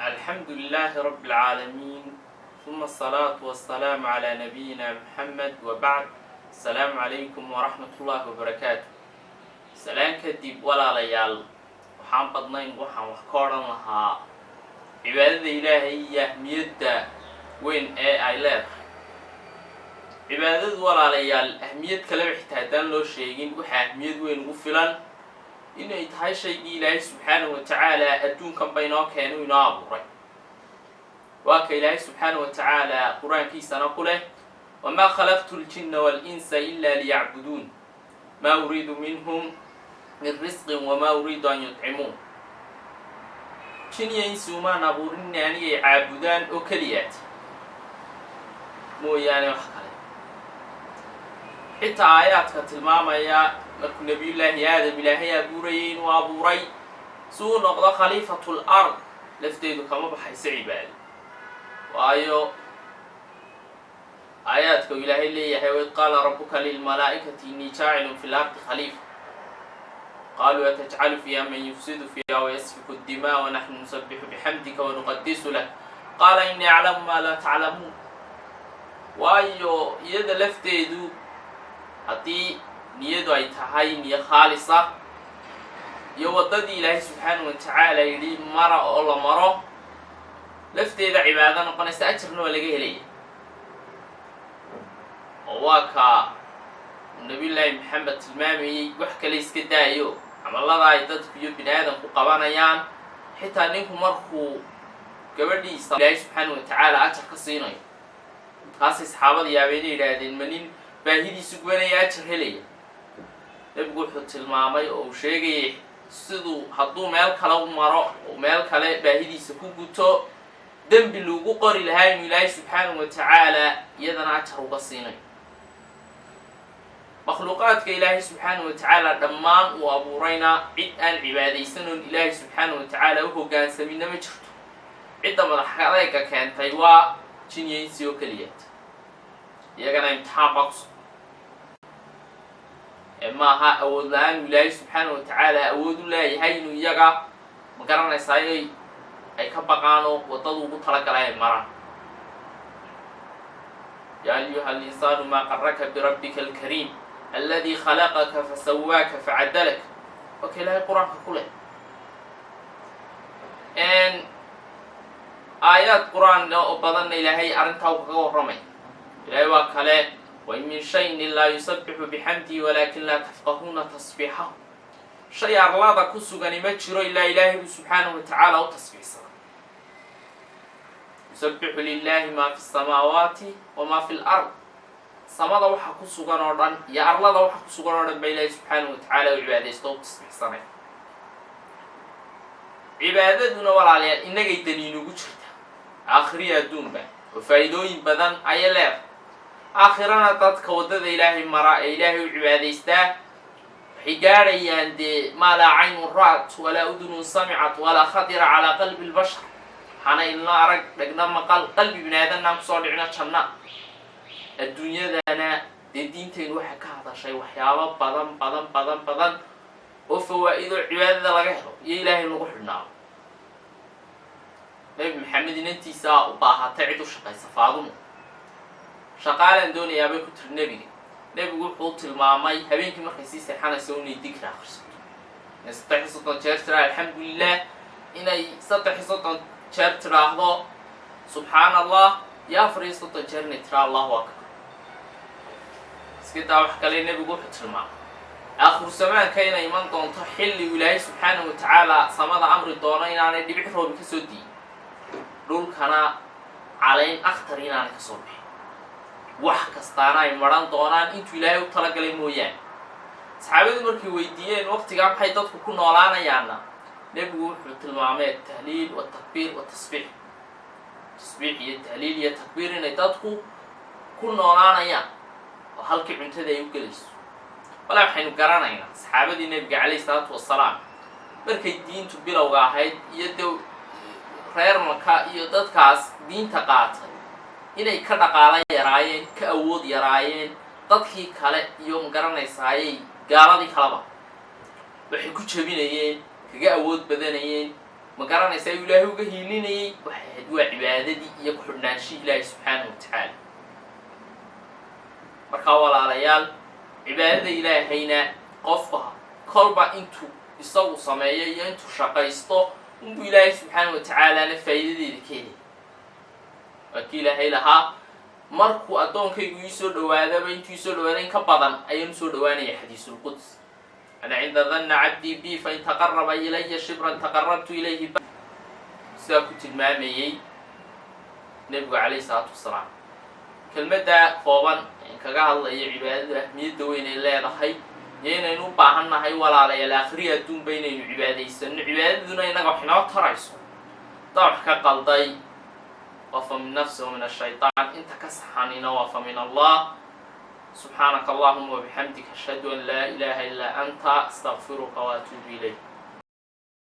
الحمد لله رب العالمين ثم الصلاة والسلام على نبينا محمد وبعد. السلام عليكم ورحمة الله وبركاته. سلام كدب ولا ليال وحان بدنين وحان وحكورا لها عبادة إلهي أهمية وين أي لها عبادة ولا ليال أهمية كلام احتاجان لو شيئين وحا أهمية وين وفلان إنه يتحي شيء إلهي سبحانه وتعالى أدون كم بينه كانوا ينابوا وك إلهي سبحانه وتعالى قرآن كيسا نقوله وما خلقت الجن والإنس إلا ليعبدون ما أريد منهم من رزق وما أريد أن يطعمون جن ينسوا ما نبورن يعني يعبدان أكليات مو يعني وحكالي حتى آيات كتلماما يا نبي الله آدم إلهي أبوريين وأبوري سوء نقضى خليفة الأرض لفتيدو كما بحيث عبادي وآيو آيات كو إلهي اللي يحيوي قال ربك للملائكة إني جاعل في الأرض خليفة قالوا أتجعل فيها من يفسد فيها ويسفك الدماء ونحن نسبح بحمدك ونقدس له قال إني أعلم ما لا تعلمون وآيو يد لفتيدو هاتي نيدو أي تحاي نية خالصة يودد إلهي سبحانه وتعالى يلي مرة أولا مرة لفتيدا عبادة نقنيستا أجرنا ولقيه ليه وواكا النبي الله محمد تلمامي وحكا ليس كدايو عمال الله دا يدد بيو بني آدم قوانا حتى نينكو مرخو قبل إلهي سبحانه وتعالى أجر كسيني خاصي صحابة يابيني لادين منين باهيدي سقوانا يأجر هليه نبقو حط المامي أو شيء siduu hadduu meel kale u maro oo meel kale baahidiisa ku guto dambi lagu qori lahaa inuu Ilaahay subxaanahu wa ta'ala iyadana ajar uga siinay makhluuqaadka Ilaahay subxaanahu wa ta'ala dhammaan uu abuurayna cid aan cibaadaysanon Ilaahay subxaanahu wa ta'ala u hoggaansamina ma jirto cidda madaxadayga keentay waa jinniyiinsi oo kaliya iyagana imtixaan baqso maaha awood la-aan Ilaahay subxaanahu wa ta'ala awood u leeyahay inuu iyaga ma garanaysaa inay ay ka baqaano waddada ugu talagalay ay maraan yaa ayuha al-insaanu maa qarraka birabbika alkariim alladii khalaqaka fasawaaka facadalak waka Ilaahay qur-aanka ku leh aayaad qur-aan oo badanna Ilaahay arrintaa kaga warramay Ilaahay waa kale وإن من شيء لا يسبح بحمده ولكن لا تفقهون تسبيحه شيء أرلادا كسوغاني ما جرو إلا إلهي سبحانه وتعالى وتسبيح سنة يسبح لله ما في السماوات وما في الأرض سمادا وحا كسوغان أردان يا أرلادا وحا كسوغان أردان بإلهي سبحانه وتعالى وعباده يستوى تسبيح سنة عبادتنا والعليا إنك يدنينو جرتا آخرية دون با وفايدوين بدن أيلير آخرنا تدك ودد إلهي مراء إلهي وعباديستا حجاريان دي ما لا عين رأت ولا أذن سمعت ولا خطر على قلب البشر حنا إلنا أرق لقنا مقال قلب بن آدم نام صالعنا شمنا الدنيا دانا دي دينتين وحكا هذا شيء وحيابا بدن وفوائد العبادة لغيره يا إلهي نروح النار نبي محمد ننتي ساء وباها تعدو شقي صفاضمو shaqaalan doonaya bay ku tir nabigu wuxuu tilmaamay habeenkii markay si seexanayso inay dikra akhrisato nastaxisatu jeertira alxamdulillah inay sattaxisatu jeer tiraahdo subhanallah ya fariisatu jeerna tira allahu akbar iskida wax kale nabigu wuxuu tilmaamay aakhir zamaanka inay iman doonto xilli Ilaahay subxaanahu wa ta'ala samada amri doono inaanay dhibic roob ka soo diin dhulkana calayn akhtar inaanay ka soo bixin wax kastaana ay maran doonaan intuu Ilaahay u talagalay mooyaan saxaabadu markii weydiiyeen waqtiga maxay dadku ku noolaanayaana nabigu wuxuu tilmaamay tahliil wa takbiir wa tasbiix iyo tahliil iyo takbiir inay dadku ku noolaanayaan oo halkii cuntada ay u galayso wala waxaynu garanaynaa saxaabadii nabiga calayhi salaatu wassalaam markay diintu bilowga ahayd iyo reer Maka iyo dadkaas diinta qaatay inay ka dhaqaala yaraayeen ka awood yaraayeen dadkii kale iyo garanaysaayay gaaladii kalaba waxay ku jabinayeen kaga awood badanayeen ما garanaysa ilaahay uga hiilinayay waxay waa cibaadadii iyo ku xidhnaanshihi ilaahay subxaanahu wa tacaala markaa walaalayaal cibaadada ilaahayna qofka kolba intuu isagu sameeyo iyo intuu shaqaysto unbuu ilaahay subxaanahu wa tacaalana faa'iidadeeda ka helay waa kii ilaahay lahaa markuu addoonkaygu ii soo dhawaadaba intuu ii soo dhawaaday in ka badan ayaan soo dhawaanaya xadiisulquds أنا عند ظن عبدي بي فإن تقرب إلي شبرا تقربت إليه ساكت المامي نبقى عليه الصلاة والسلام كلمة كوبان كجاه الله عبادة أهمية وين الله رحي ينا نوبعنا هاي ولا على الآخرية دون بين العبادة السن عبادة دون ينقح حنا تريسون طبعا كقلدي وفمن نفسه ومن الشيطان أنت كسحانين وفمن الله سبحانك اللهم وبحمدك أشهد أن لا إله إلا أنت أستغفرك وأتوب إليك